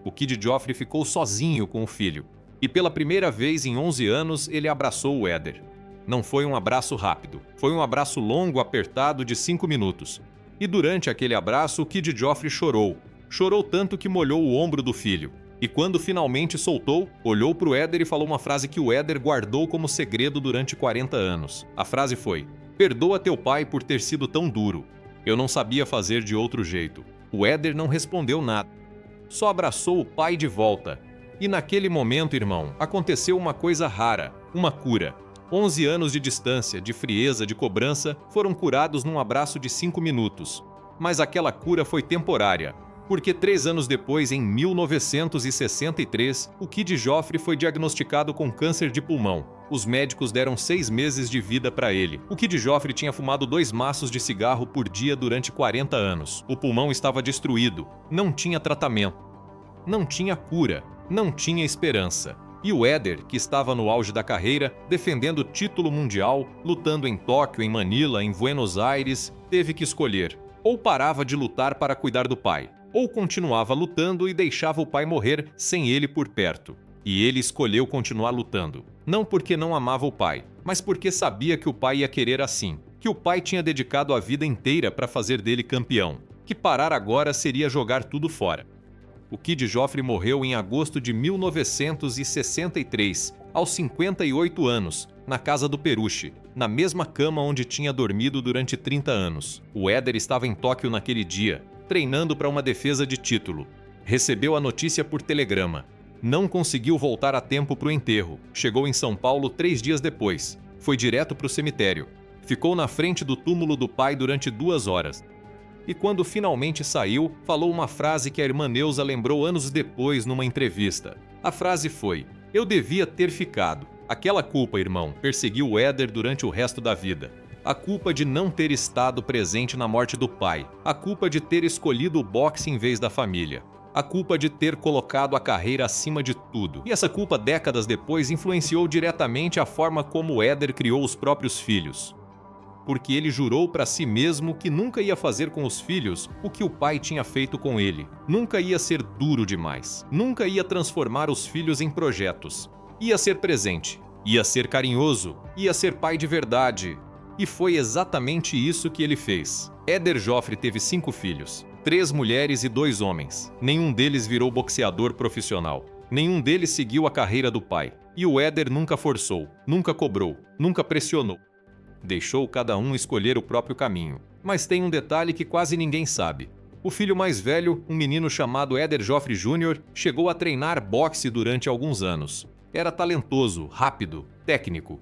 o Kid Joffre ficou sozinho com o filho. E pela primeira vez em 11 anos, ele abraçou o Éder. Não foi um abraço rápido, foi um abraço longo, apertado, de 5 minutos. E durante aquele abraço, o Kid Joffre chorou. Chorou tanto que molhou o ombro do filho. E quando finalmente soltou, olhou para o Éder e falou uma frase que o Éder guardou como segredo durante 40 anos. A frase foi: "Perdoa teu pai por ter sido tão duro. Eu não sabia fazer de outro jeito." O Éder não respondeu nada. Só abraçou o pai de volta. E naquele momento, irmão, aconteceu uma coisa rara, uma cura. 11 anos de distância, de frieza, de cobrança, foram curados num abraço de 5 minutos. Mas aquela cura foi temporária. Porque 3 anos depois, em 1963, o Kid Joffrey foi diagnosticado com câncer de pulmão. Os médicos deram 6 meses de vida para ele. O Kid Joffrey tinha fumado 2 maços de cigarro por dia durante 40 anos. O pulmão estava destruído. Não tinha tratamento. Não tinha cura. Não tinha esperança. E o Éder, que estava no auge da carreira, defendendo o título mundial, lutando em Tóquio, em Manila, em Buenos Aires, teve que escolher. Ou parava de lutar para cuidar do pai, ou continuava lutando e deixava o pai morrer sem ele por perto. E ele escolheu continuar lutando. Não porque não amava o pai, mas porque sabia que o pai ia querer assim. Que o pai tinha dedicado a vida inteira para fazer dele campeão. Que parar agora seria jogar tudo fora. O Kid Joffrey morreu em agosto de 1963, aos 58 anos, na casa do Peruche, na mesma cama onde tinha dormido durante 30 anos. O Éder estava em Tóquio naquele dia, treinando para uma defesa de título. Recebeu a notícia por telegrama. Não conseguiu voltar a tempo para o enterro. Chegou em São Paulo 3 dias depois. Foi direto para o cemitério. Ficou na frente do túmulo do pai durante 2 horas. E quando finalmente saiu, falou uma frase que a irmã Neuza lembrou anos depois numa entrevista. A frase foi: "Eu devia ter ficado. Aquela culpa, irmão, perseguiu o Éder durante o resto da vida. A culpa de não ter estado presente na morte do pai. A culpa de ter escolhido o boxe em vez da família. A culpa de ter colocado a carreira acima de tudo." E essa culpa, décadas depois, influenciou diretamente a forma como o Éder criou os próprios filhos. Porque ele jurou para si mesmo que nunca ia fazer com os filhos o que o pai tinha feito com ele. Nunca ia ser duro demais. Nunca ia transformar os filhos em projetos. Ia ser presente. Ia ser carinhoso. Ia ser pai de verdade. E foi exatamente isso que ele fez. Éder Joffrey teve 5 filhos. 3 mulheres e 2 homens. Nenhum deles virou boxeador profissional. Nenhum deles seguiu a carreira do pai. E o Éder nunca forçou, nunca cobrou, nunca pressionou. Deixou cada um escolher o próprio caminho. Mas tem um detalhe que quase ninguém sabe. O filho mais velho, um menino chamado Éder Joffrey Jr., chegou a treinar boxe durante alguns anos. Era talentoso, rápido, técnico.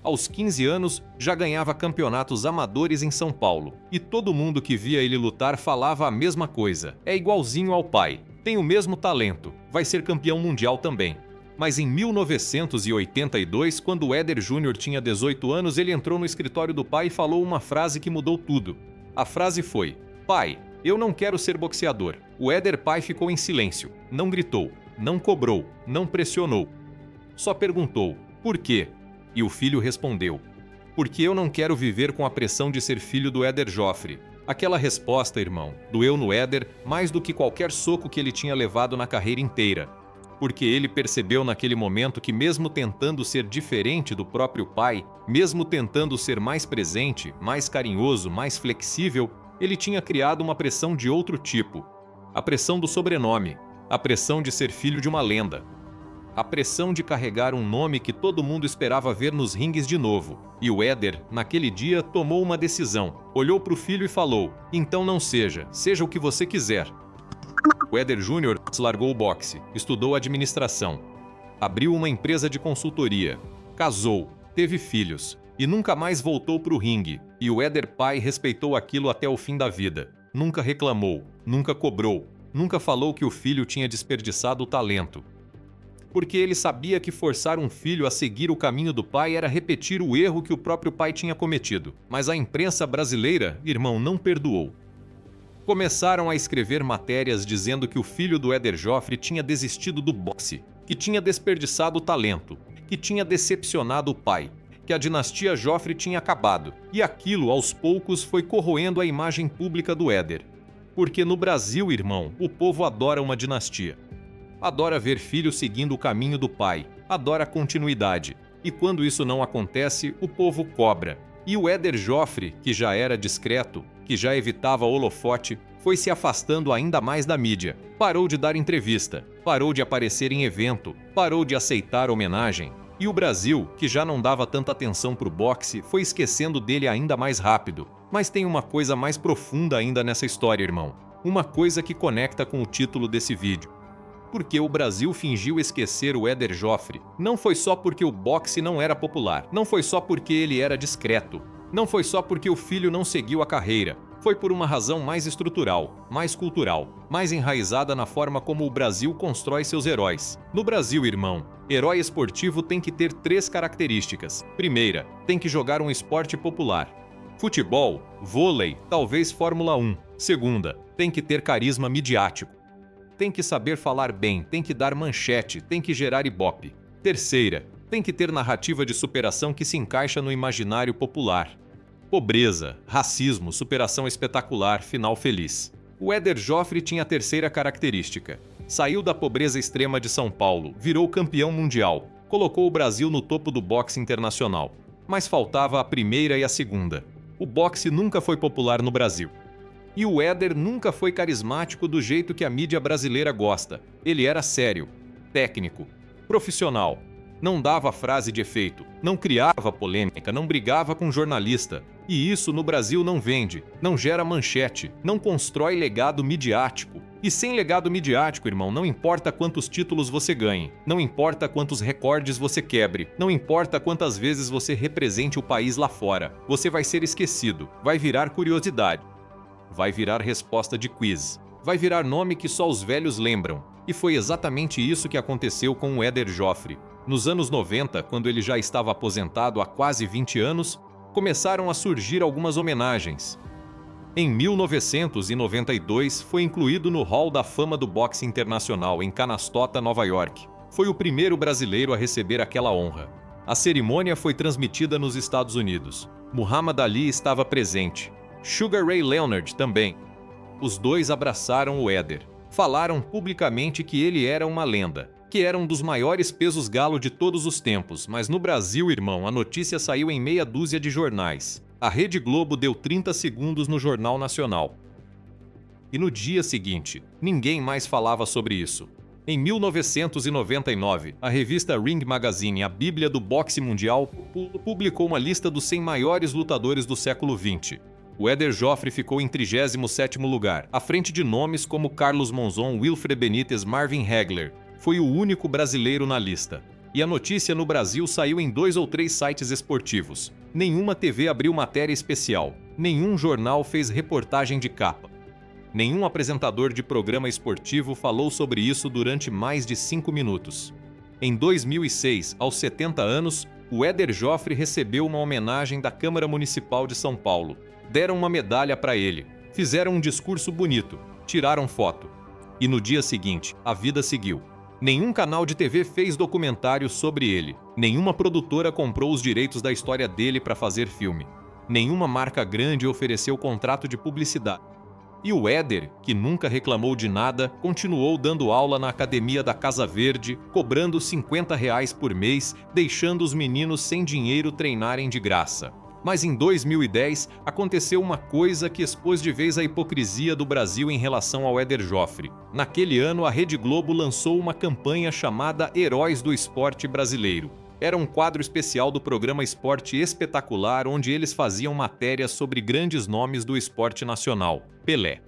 Aos 15 anos, já ganhava campeonatos amadores em São Paulo. E todo mundo que via ele lutar falava a mesma coisa. É igualzinho ao pai. Tem o mesmo talento. Vai ser campeão mundial também. Mas em 1982, quando o Éder Jr. tinha 18 anos, ele entrou no escritório do pai e falou uma frase que mudou tudo. A frase foi: "Pai, eu não quero ser boxeador." O Éder pai ficou em silêncio. Não gritou, não cobrou, não pressionou. Só perguntou: "Por quê?" E o filho respondeu: "Porque eu não quero viver com a pressão de ser filho do Éder Joffrey." Aquela resposta, irmão, doeu no Éder mais do que qualquer soco que ele tinha levado na carreira inteira. Porque ele percebeu naquele momento que mesmo tentando ser diferente do próprio pai, mesmo tentando ser mais presente, mais carinhoso, mais flexível, ele tinha criado uma pressão de outro tipo. A pressão do sobrenome, a pressão de ser filho de uma lenda. A pressão de carregar um nome que todo mundo esperava ver nos ringues de novo. E o Éder, naquele dia, tomou uma decisão. Olhou para o filho e falou: "Então não seja, seja o que você quiser." O Éder Jr. largou o boxe, estudou administração, abriu uma empresa de consultoria, casou, teve filhos e nunca mais voltou para o ringue. E o Éder pai respeitou aquilo até o fim da vida. Nunca reclamou, nunca cobrou, nunca falou que o filho tinha desperdiçado o talento. Porque ele sabia que forçar um filho a seguir o caminho do pai era repetir o erro que o próprio pai tinha cometido. Mas a imprensa brasileira, irmão, não perdoou. Começaram a escrever matérias dizendo que o filho do Éder Joffrey tinha desistido do boxe, que tinha desperdiçado o talento, que tinha decepcionado o pai, que a dinastia Joffrey tinha acabado. E aquilo, aos poucos, foi corroendo a imagem pública do Éder. Porque no Brasil, irmão, o povo adora uma dinastia. Adora ver filho seguindo o caminho do pai, adora continuidade. E quando isso não acontece, o povo cobra. E o Éder Joffrey, que já era discreto, que já evitava holofote, foi se afastando ainda mais da mídia. Parou de dar entrevista, parou de aparecer em evento, parou de aceitar homenagem. E o Brasil, que já não dava tanta atenção pro boxe, foi esquecendo dele ainda mais rápido. Mas tem uma coisa mais profunda ainda nessa história, irmão. Uma coisa que conecta com o título desse vídeo. Porque o Brasil fingiu esquecer o Éder Joffrey. Não foi só porque o boxe não era popular. Não foi só porque ele era discreto. Não foi só porque o filho não seguiu a carreira. Foi por uma razão mais estrutural, mais cultural, mais enraizada na forma como o Brasil constrói seus heróis. No Brasil, irmão, herói esportivo tem que ter 3 características. Primeira, tem que jogar um esporte popular. Futebol, vôlei, talvez Fórmula 1. Segunda, tem que ter carisma midiático. Tem que saber falar bem, tem que dar manchete, tem que gerar ibope. Terceira, tem que ter narrativa de superação que se encaixa no imaginário popular. Pobreza, racismo, superação espetacular, final feliz. O Éder Joffre tinha a terceira característica. Saiu da pobreza extrema de São Paulo, virou campeão mundial, colocou o Brasil no topo do boxe internacional. Mas faltava a primeira e a segunda. O boxe nunca foi popular no Brasil. E o Éder nunca foi carismático do jeito que a mídia brasileira gosta. Ele era sério, técnico, profissional. Não dava frase de efeito, não criava polêmica, não brigava com jornalista. E isso no Brasil não vende, não gera manchete, não constrói legado midiático. E sem legado midiático, irmão, não importa quantos títulos você ganhe, não importa quantos recordes você quebre, não importa quantas vezes você represente o país lá fora, você vai ser esquecido, vai virar curiosidade, vai virar resposta de quiz, vai virar nome que só os velhos lembram. E foi exatamente isso que aconteceu com o Éder Joffre. Nos anos 90, quando ele já estava aposentado há quase 20 anos, começaram a surgir algumas homenagens. Em 1992, foi incluído no Hall da Fama do Boxe Internacional, em Canastota, Nova York. Foi o primeiro brasileiro a receber aquela honra. A cerimônia foi transmitida nos Estados Unidos. Muhammad Ali estava presente. Sugar Ray Leonard também. Os dois abraçaram o Éder. Falaram publicamente que ele era uma lenda, que era um dos maiores pesos galo de todos os tempos, mas no Brasil, irmão, a notícia saiu em meia dúzia de jornais. A Rede Globo deu 30 segundos no Jornal Nacional. E no dia seguinte, ninguém mais falava sobre isso. Em 1999, a revista Ring Magazine, a Bíblia do Boxe Mundial, publicou uma lista dos 100 maiores lutadores do século XX. O Éder Joffre ficou em 37º lugar, à frente de nomes como Carlos Monzon, Wilfred Benítez, Marvin Hagler. Foi o único brasileiro na lista. E a notícia no Brasil saiu em 2 ou 3 sites esportivos. Nenhuma TV abriu matéria especial. Nenhum jornal fez reportagem de capa. Nenhum apresentador de programa esportivo falou sobre isso durante mais de 5 minutos. Em 2006, aos 70 anos, o Éder Joffre recebeu uma homenagem da Câmara Municipal de São Paulo. Deram uma medalha para ele, fizeram um discurso bonito, tiraram foto. E no dia seguinte, a vida seguiu. Nenhum canal de TV fez documentário sobre ele. Nenhuma produtora comprou os direitos da história dele para fazer filme. Nenhuma marca grande ofereceu contrato de publicidade. E o Éder, que nunca reclamou de nada, continuou dando aula na academia da Casa Verde, cobrando R$50 por mês, deixando os meninos sem dinheiro treinarem de graça. Mas em 2010, aconteceu uma coisa que expôs de vez a hipocrisia do Brasil em relação ao Éder Joffre. Naquele ano, a Rede Globo lançou uma campanha chamada Heróis do Esporte Brasileiro. Era um quadro especial do programa Esporte Espetacular, onde eles faziam matérias sobre grandes nomes do esporte nacional. Pelé,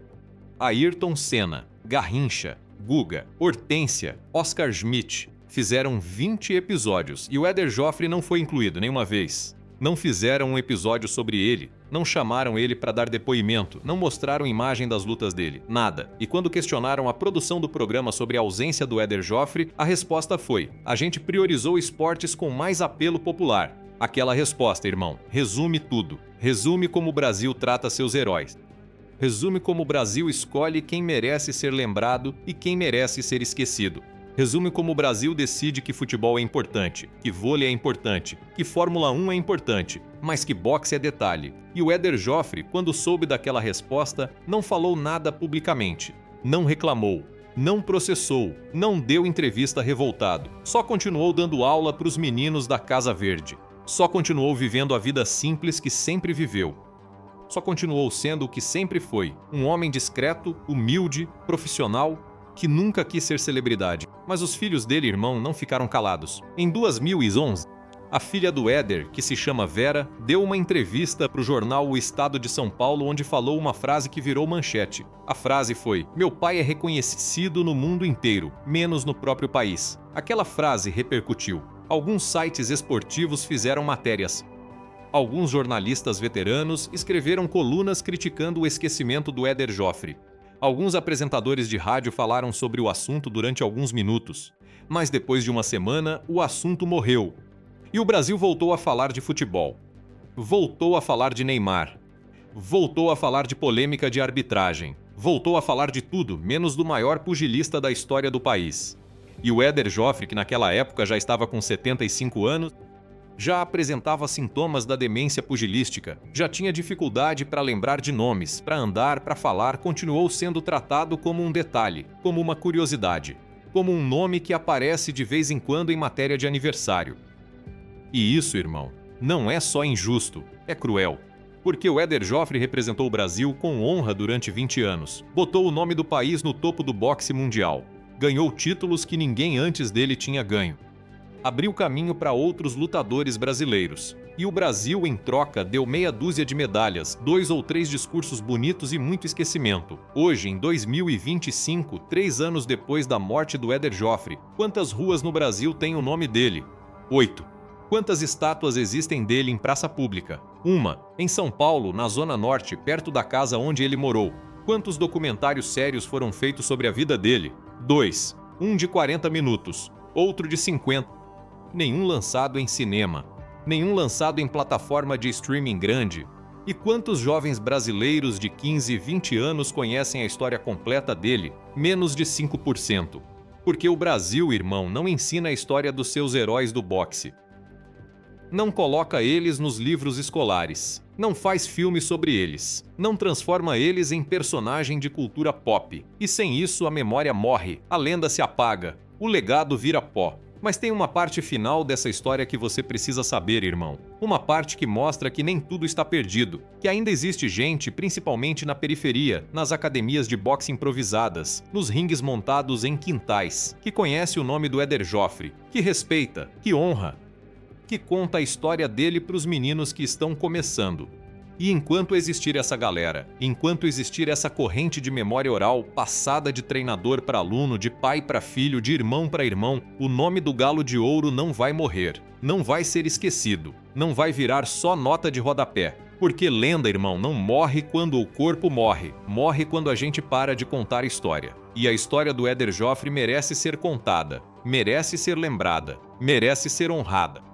Ayrton Senna, Garrincha, Guga, Hortência, Oscar Schmidt. Fizeram 20 episódios e o Éder Joffre não foi incluído nenhuma vez. Não fizeram um episódio sobre ele, não chamaram ele para dar depoimento, não mostraram imagem das lutas dele, nada. E quando questionaram a produção do programa sobre a ausência do Éder Joffre, a resposta foi: a gente priorizou esportes com mais apelo popular. Aquela resposta, irmão, resume tudo. Resume como o Brasil trata seus heróis. Resume como o Brasil escolhe quem merece ser lembrado e quem merece ser esquecido. Resume como o Brasil decide que futebol é importante, que vôlei é importante, que Fórmula 1 é importante, mas que boxe é detalhe. E o Éder Joffre, quando soube daquela resposta, não falou nada publicamente, não reclamou, não processou, não deu entrevista revoltado, só continuou dando aula para os meninos da Casa Verde. Só continuou vivendo a vida simples que sempre viveu. Só continuou sendo o que sempre foi, um homem discreto, humilde, profissional, que nunca quis ser celebridade. Mas os filhos dele, irmão, não ficaram calados. Em 2011, a filha do Éder, que se chama Vera, deu uma entrevista para o jornal O Estado de São Paulo, onde falou uma frase que virou manchete. A frase foi: "Meu pai é reconhecido no mundo inteiro, menos no próprio país." Aquela frase repercutiu. Alguns sites esportivos fizeram matérias. Alguns jornalistas veteranos escreveram colunas criticando o esquecimento do Éder Joffre. Alguns apresentadores de rádio falaram sobre o assunto durante alguns minutos, mas depois de uma semana, o assunto morreu. E o Brasil voltou a falar de futebol. Voltou a falar de Neymar. Voltou a falar de polêmica de arbitragem. Voltou a falar de tudo, menos do maior pugilista da história do país. E o Éder Joffre, que naquela época já estava com 75 anos, já apresentava sintomas da demência pugilística, já tinha dificuldade para lembrar de nomes, para andar, para falar, continuou sendo tratado como um detalhe, como uma curiosidade, como um nome que aparece de vez em quando em matéria de aniversário. E isso, irmão, não é só injusto, é cruel. Porque o Éder Joffre representou o Brasil com honra durante 20 anos, botou o nome do país no topo do boxe mundial, ganhou títulos que ninguém antes dele tinha ganho. Abriu caminho para outros lutadores brasileiros. E o Brasil, em troca, deu meia dúzia de medalhas, 2 ou 3 discursos bonitos e muito esquecimento. Hoje, em 2025, 3 anos depois da morte do Éder Joffre, quantas ruas no Brasil têm o nome dele? 8. Quantas estátuas existem dele em praça pública? 1. Em São Paulo, na Zona Norte, perto da casa onde ele morou. Quantos documentários sérios foram feitos sobre a vida dele? 2. Um de 40 minutos, outro de 50. Nenhum lançado em cinema, nenhum lançado em plataforma de streaming grande. E quantos jovens brasileiros de 15 e 20 anos conhecem a história completa dele? Menos de 5%. Porque o Brasil, irmão, não ensina a história dos seus heróis do boxe. Não coloca eles nos livros escolares. Não faz filme sobre eles. Não transforma eles em personagem de cultura pop. E sem isso a memória morre, a lenda se apaga, o legado vira pó. Mas tem uma parte final dessa história que você precisa saber, irmão. Uma parte que mostra que nem tudo está perdido, que ainda existe gente, principalmente na periferia, nas academias de boxe improvisadas, nos ringues montados em quintais, que conhece o nome do Éder Joffre, que respeita, que honra, que conta a história dele para os meninos que estão começando. E enquanto existir essa galera, enquanto existir essa corrente de memória oral passada de treinador para aluno, de pai para filho, de irmão para irmão, o nome do Galo de Ouro não vai morrer, não vai ser esquecido, não vai virar só nota de rodapé. Porque lenda, irmão, não morre quando o corpo morre, morre quando a gente para de contar história. E a história do Éder Joffre merece ser contada, merece ser lembrada, merece ser honrada.